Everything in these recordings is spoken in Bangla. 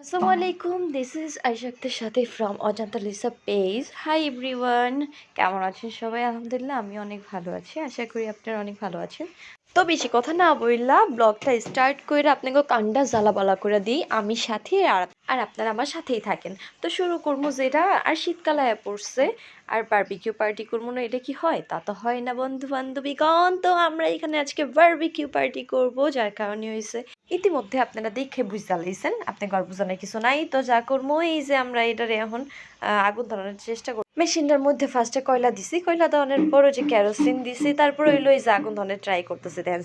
আসসালামু আলাইকুম, দিস ইজ আইশাক্তের সাথে from Ajanta Lisa page. Hi everyone, কেমন আছেন সবাই? আলহামদুলিল্লাহ আমি অনেক ভালো আছি, আশা করি আপনারা অনেক ভালো আছেন। তো বেশি কথা না বললা ব্লগটা স্টার্ট করে আপনাকে কান্ডা জ্বালাবালা করে দিই আমি সাথে, আর আপনারা আমার সাথেই থাকেন। তো শুরু করবো যেটা, আর শীতকাল আয়া পড়ছে আর বারবিকিউ পার্টি করবো না, এটা কি হয়? তা তো হয় না বন্ধু বান্ধবীগণ। তো আমরা এখানে আজকে বারবিকিউ পার্টি করব, যার কারণে হয়েছে ইতিমধ্যে আপনারা দেখে বুঝতে লাইছেন, আপনি গল্প জানার কিছু নাই। তো যা করবো এই যে আমরা এটারে এখন আগুন ধরানোর চেষ্টা করবো। মেশিনটার মধ্যে ফার্স্টে কয়লা দিছি, কয়লা দেওয়ানোর পরে যে কেরোসিন দিছি, তারপরে হইলো এই যে আগুন ধরানোর ট্রাই করতেছে। দেখেন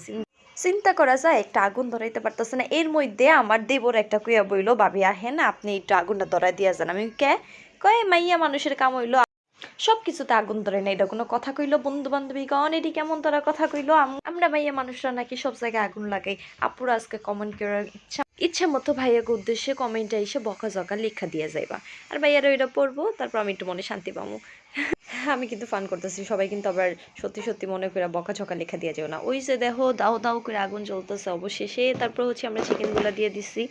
চিন্তা করা যায়, একটা আগুন ধরাইতে পারতেছে না। এর মধ্যে আমার দেবর একটা কুইয়া বইলো, ভাবি আহেন আপনি একটু আগুনটা ধরাই দিয়া যান। আমি কে কয় মাইয়া মানুষের কাম হইলো সব কিছুতে আগুন ধরে না, এটা কোনো কথা কইলো? বন্ধু বান্ধবীগণ এটি কেমন তারা কথা কইলো? আমরা ভাইয়া মানুষরা নাকি সব জায়গায় আগুন লাগাই? আপুরা আজকে কমেন্ট করার ইচ্ছা মতো ভাইয়াকে উদ্দেশ্যে কমেন্টে এসে বকাঝকা লেখা দিয়ে যাইবা, আর ভাইয়ারা ওইটা পড়বো, তারপর আমি একটু মনে শান্তি পাবো। আমি কিন্তু ফান করতেছি, সবাই কিন্তু আবার সত্যি সত্যি মনে করে বকাঝকা লেখা দিয়ে যাও না। ওই যে দেখো দাও দাও করে আগুন জ্বলতেছে অবশেষে। তারপর হচ্ছে আমরা চিকেনগুলো দিয়ে দিছি,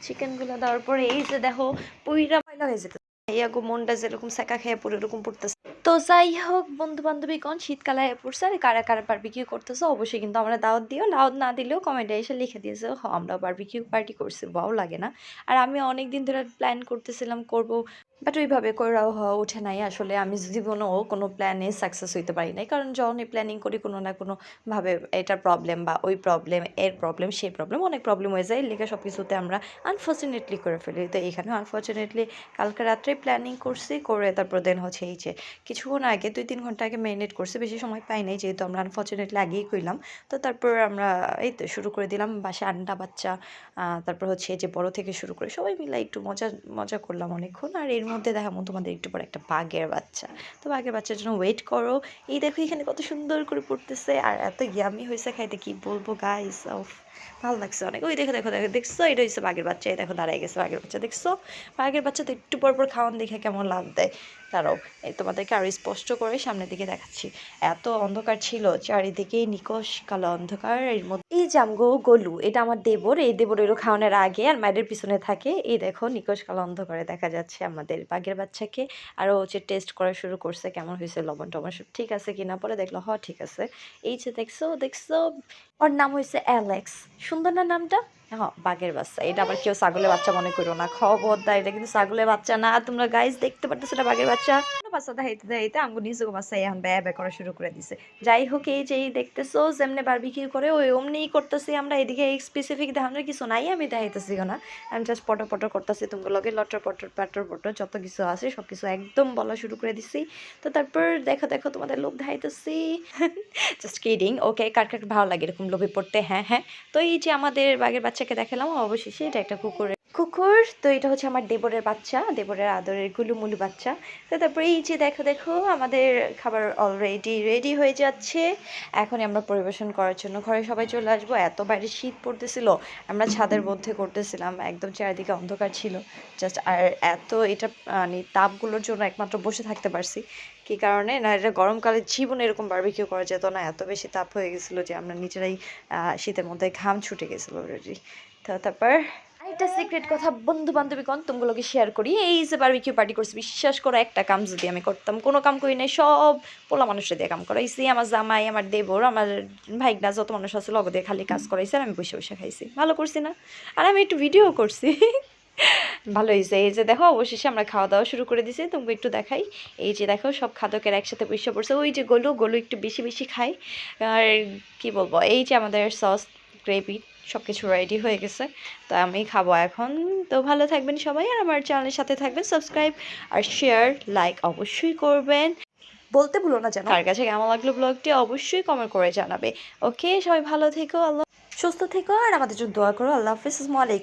চিকেনগুলো দেওয়ার পরে এই যে দেখো পুইরা ময়লা হয়ে যেতে ইয়াগো মনটা যেরকম সেকা খেয়ে পড়ে এরকম পড়তেছে। তো যাই হোক বন্ধু বান্ধবীগণ, শীতকালে পড়ছে আর কারা কারা বারবিকিউ করতেছে অবশ্যই কিন্তু আমরা দাওয়াত দিও, দাওয়াত না দিলেও কমেন্টে এসে লিখে দিয়েছে আমরা বারবিকিউ পার্টি করছি, ভালো লাগে না? আর আমি অনেক দিন ধরে প্ল্যান করতেছিলাম করব, বাট ওইভাবে করাও হওয়া ওঠে নাই। আসলে আমি জীবনেও কোনো প্ল্যানে সাকসেস হইতে পারি নাই, কারণ যখনই প্ল্যানিং করি কোনো না কোনো ভাবে এটার প্রবলেম বা ওই প্রবলেম, এর প্রবলেম, সেই প্রবলেম, অনেক প্রবলেম হয়ে যায়। লিখে সব কিছুতে আমরা আনফর্চুনেটলি করে ফেলি। তো এখানেও আনফর্চুনেটলি কালকে রাত্রে প্ল্যানিং করছি, করে তারপর দেন হচ্ছে এই যে কিছুক্ষণ আগে 2-3 ঘন্টা আগে ম্যারিনেট করছি, বেশি সময় পাই নাই যেহেতু আমরা আনফর্চুনেটলি আগেই কইলাম। তো তারপর আমরা এই তো শুরু করে দিলাম, বাসায় আন্ডা বাচ্চা, তারপর হচ্ছে যে বড় থেকে শুরু করে সবাই মিলে একটু মজা মজা করলাম অনেকক্ষণ। আর এর মধ্যে দেখাবো তোমাদের একটু পরে একটা বাঘের বাচ্চা। তো বাঘের বাচ্চার জন্য ওয়েট করো। এই দেখো এখানে কত সুন্দর করে পড়তেছে আর এত ইয়ামি হয়েছে খাইতে, কি বলবো গাইস, অফ ভালো লাগছে অনেক। ওই দেখো দেখো দেখো, দেখছো এটা হচ্ছে বাঘের বাচ্চা, এই দেখো দাঁড়াই গেছে বাঘের বাচ্চা, দেখছো? বাঘের বাচ্চা তো একটু পর পর খাওয়ান দেখে কেমন লাভ দেয়। দাঁড়াও এই তোমাদেরকে আরো স্পষ্ট করে সামনের দিকে দেখাচ্ছি। এত অন্ধকার ছিল চারিদিকে, নিকশ কালো অন্ধকার। এর মধ্যে এই জামগো গলু, এটা আমার দেবর, এই দেবর এরও খাওয়ানোর আগে আর মায়ের পিছনে থাকে। এই দেখো নিকশ কালো অন্ধকারে দেখা যাচ্ছে আমাদের বাঘের বাচ্চাকে। আরও হচ্ছে টেস্ট করা শুরু করছে কেমন হয়েছে, লবণ টবণ সব ঠিক আছে কিনা। পরে দেখলো হ ঠিক আছে। এই যে দেখছো দেখছো, ওর নাম হয়েছে অ্যালেক্স। সুন্দর না নামটা? হ্যাঁ বাঘের বাচ্চা। এটা আবার কেউ ছাগলের বাচ্চা মনে করো না, খবরদার, এটা কিন্তু ছাগলের বাচ্চা না। তোমরা গাইজ দেখতে পারতেছো এটা বাঘের বাচ্চা। বাচ্চা দেখাইতে দেখাইতে আঙ্গু নিজেকে বাচ্চা এখন ব্যয় ব্যয় করা শুরু করে দিছে। যাই হোক এই যে দেখতেছো যেমনি বারবিকিউ করে ওই অমনিই করতেছি আমরা। এদিকে স্পেসিফিক দেখানোর কিছু নাই, আমি দেখাইতেছিও না, আমি জাস্ট পটো পটো করতেছি। তোমার লগে লটর পটর পাটর পটর যত কিছু আছে সব কিছু একদম বলা শুরু করে দিছি। তো তারপর দেখো দেখো তোমাদের লোভ দেখাইতেছি, জাস্ট কিডিং। ওকে, কার কার ভালো লাগে এরকম লোভে পড়তে? হ্যাঁ হ্যাঁ। তো এই যে আমাদের বাঘের বাচ্চাকে দেখালাম, অবশেষে এটা একটা কুকুর। তো এটা হচ্ছে আমার দেবরের বাচ্চা, দেবরের আদরের গুলুমুলু বাচ্চা। তো তারপরে এই যে দেখো দেখো আমাদের খাবার অলরেডি রেডি হয়ে যাচ্ছে। এখনই আমরা পরিবেশন করার জন্য ঘরে সবাই চলে আসবো। এত বাইরে শীত পড়তেছিল, আমরা ছাদের মধ্যে করতেছিলাম, একদম চারিদিকে অন্ধকার ছিল জাস্ট। আর এত এটা মানে তাপগুলোর জন্য একমাত্র বসে থাকতে পারছি। কি কারণে না, এটা গরমকালে জীবনে এরকম বারবিকিউ করা যেত না, এত বেশি তাপ হয়ে গেছিলো যে আমরা নিজেরাই শীতের মধ্যে ঘাম ছুটে গেছিলো অলরেডি। তো তারপর একটা সিক্রেট কথা বন্ধু বান্ধবীগণ তোমাগুলোকে শেয়ার করি। এই যে বারবিকিউ পার্টি করছি, বিশ্বাস করো একটা কাম যদি আমি করতাম, কোনো কাম করি নাই, সব পোলা মানুষের দিয়ে কাম করাইছি। আমার জামাই, আমার দেবর, আমার ভাইগনা, যত মানুষ আছে লগ দিয়ে খালি কাজ করাইছে আর আমি বসে বসে খাইছি। ভালো করছি না? আর আমি একটু ভিডিও করছি। ভালো হয়েছে। এই যে দেখো অবশেষে আমরা খাওয়া দাওয়া শুরু করে দিছি, তোমাকে একটু দেখাই। এই যে দেখো সব খাদকের একসাথে বসে পড়ছে। ওই যে গোলু, গোলু একটু বেশি বেশি খাই। আর কি বলবো, এই যে আমাদের সস, গ্রেভি সব কিছু রেডি হয়ে গেছে। তো আমি খাবো এখন। তো ভালো থাকবেন সবাই, আর আমার চ্যানেলের সাথে থাকবেন। সাবস্ক্রাইব আর শেয়ার লাইক অবশ্যই করবেন। বলতে ভুলো না যেন। কার কাছে কেমন লাগলো ব্লগটি অবশ্যই কমেন্ট করে জানাবে। ওকে, সবাই ভালো থেকো, আল্লাহ সুস্থ থেকো, আর আমাদের জন্য দোয়া করো। আল্লাহ হাফিজ, আসসালামু আলাইকুম।